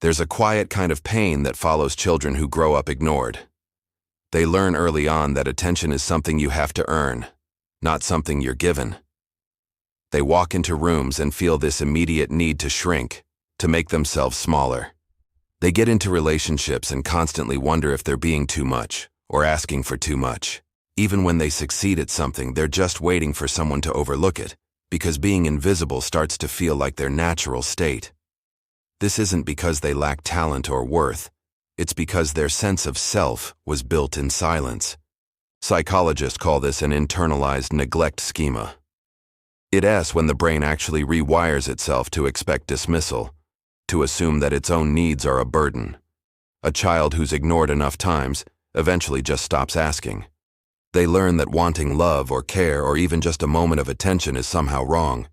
There's a quiet kind of pain that follows children who grow up ignored. They learn early on that attention is something you have to earn, not something you're given. They walk into rooms and feel this immediate need to shrink, to make themselves smaller. They get into relationships and constantly wonder if they're being too much or asking for too much. Even when they succeed at something, they're just waiting for someone to overlook it, because being invisible starts to feel like their natural state. This isn't because they lack talent or worth. It's because their sense of self was built in silence. Psychologists call this an internalized neglect schema. It's when the brain actually rewires itself to expect dismissal, to assume that its own needs are a burden. A child who's ignored enough times eventually just stops asking. They learn that wanting love or care or even just a moment of attention is somehow wrong.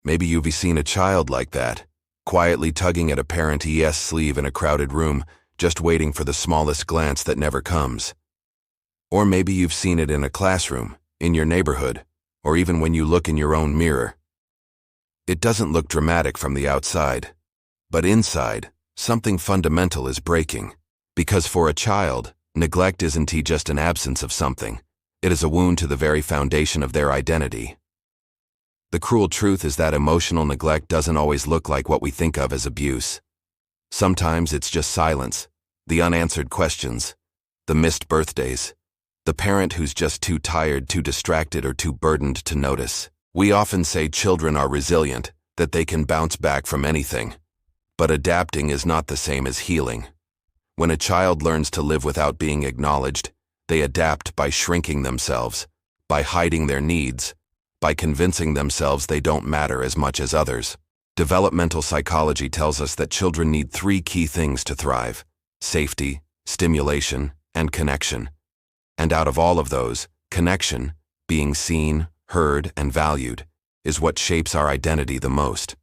Maybe you've seen a child like that, quietly tugging at a parent's sleeve in a crowded room, just waiting for the smallest glance that never comes. Or maybe you've seen it in a classroom, in your neighborhood, or even when you look in your own mirror. It doesn't look dramatic from the outside, but inside, something fundamental is breaking. Because for a child, neglect isn't just an absence of something. It is a wound to the very foundation of their identity. The cruel truth is that emotional neglect doesn't always look like what we think of as abuse. Sometimes it's just silence, the unanswered questions, the missed birthdays, the parent who's just too tired, too distracted, or too burdened to notice. We often say children are resilient, that they can bounce back from anything. But adapting is not the same as healing. When a child learns to live without being acknowledged, they adapt by shrinking themselves, by hiding their needs, by convincing themselves they don't matter as much as others. Developmental psychology tells us that children need 3 key things to thrive: safety, stimulation, and connection. And out of all of those, connection, being seen, heard, and valued, is what shapes our identity the most.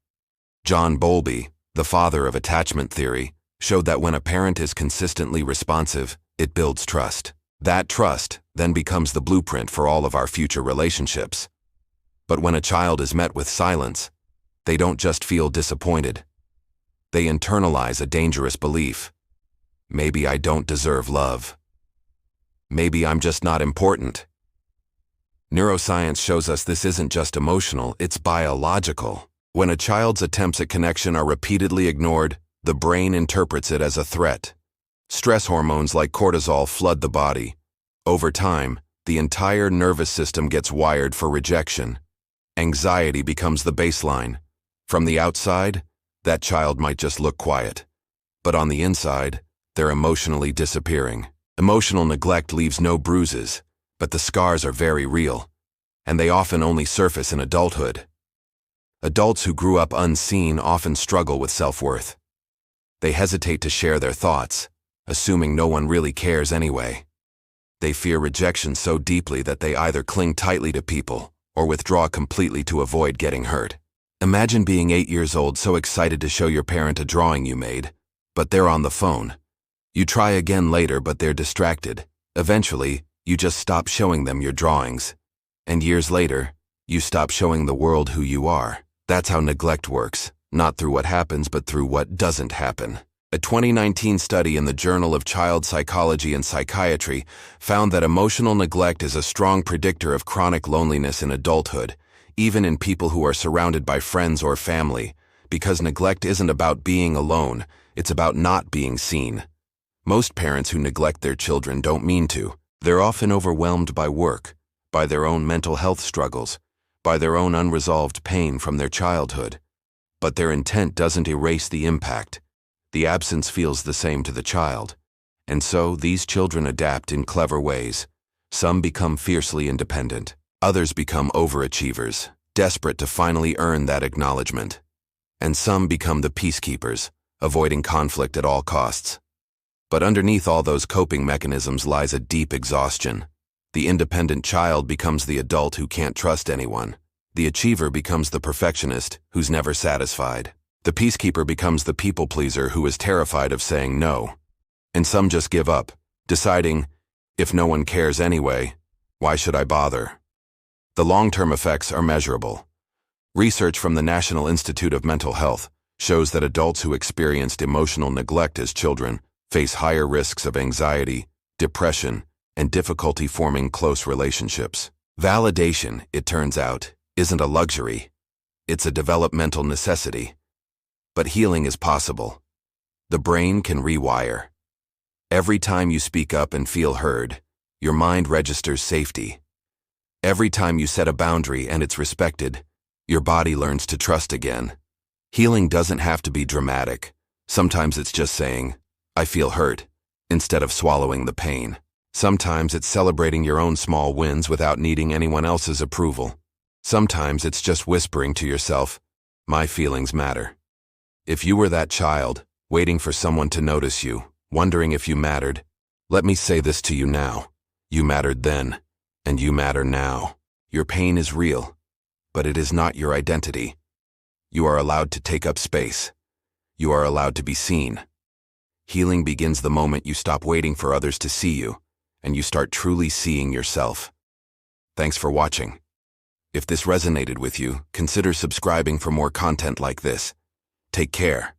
John Bowlby, the father of attachment theory, showed that when a parent is consistently responsive, it builds trust. That trust then becomes the blueprint for all of our future relationships. But when a child is met with silence, they don't just feel disappointed. They internalize a dangerous belief. Maybe I don't deserve love. Maybe I'm just not important. Neuroscience shows us this isn't just emotional, it's biological. When a child's attempts at connection are repeatedly ignored, the brain interprets it as a threat. Stress hormones like cortisol flood the body. Over time, the entire nervous system gets wired for rejection. Anxiety becomes the baseline. From the outside, that child might just look quiet. But on the inside, they're emotionally disappearing. Emotional neglect leaves no bruises, but the scars are very real, and they often only surface in adulthood. Adults who grew up unseen often struggle with self-worth. They hesitate to share their thoughts, assuming no one really cares anyway. They fear rejection so deeply that they either cling tightly to people or withdraw completely to avoid getting hurt. Imagine being 8 years old, so excited to show your parent a drawing you made, but they're on the phone. You try again later, but they're distracted. Eventually, you just stop showing them your drawings. And years later, you stop showing the world who you are. That's how neglect works, not through what happens, but through what doesn't happen. A 2019 study in the Journal of Child Psychology and Psychiatry found that emotional neglect is a strong predictor of chronic loneliness in adulthood, even in people who are surrounded by friends or family, because neglect isn't about being alone, it's about not being seen. Most parents who neglect their children don't mean to. They're often overwhelmed by work, by their own mental health struggles, by their own unresolved pain from their childhood. But their intent doesn't erase the impact. The absence feels the same to the child. And so these children adapt in clever ways. Some become fiercely independent. Others become overachievers, desperate to finally earn that acknowledgement. And some become the peacekeepers, avoiding conflict at all costs. But underneath all those coping mechanisms lies a deep exhaustion. The independent child becomes the adult who can't trust anyone. The achiever becomes the perfectionist who's never satisfied. The peacekeeper becomes the people pleaser who is terrified of saying no. And some just give up, deciding, if no one cares anyway, why should I bother? The long-term effects are measurable. Research from the National Institute of Mental Health shows that adults who experienced emotional neglect as children face higher risks of anxiety, depression, and difficulty forming close relationships. Validation, it turns out, isn't a luxury. It's a developmental necessity. But healing is possible. The brain can rewire. Every time you speak up and feel heard, your mind registers safety. Every time you set a boundary and it's respected, your body learns to trust again. Healing doesn't have to be dramatic. Sometimes it's just saying, "I feel hurt," instead of swallowing the pain. Sometimes it's celebrating your own small wins without needing anyone else's approval. Sometimes it's just whispering to yourself, "My feelings matter." If you were that child, waiting for someone to notice you, wondering if you mattered, let me say this to you now. You mattered then, and you matter now. Your pain is real, but it is not your identity. You are allowed to take up space. You are allowed to be seen. Healing begins the moment you stop waiting for others to see you, and you start truly seeing yourself. Thanks for watching. If this resonated with you, consider subscribing for more content like this. Take care.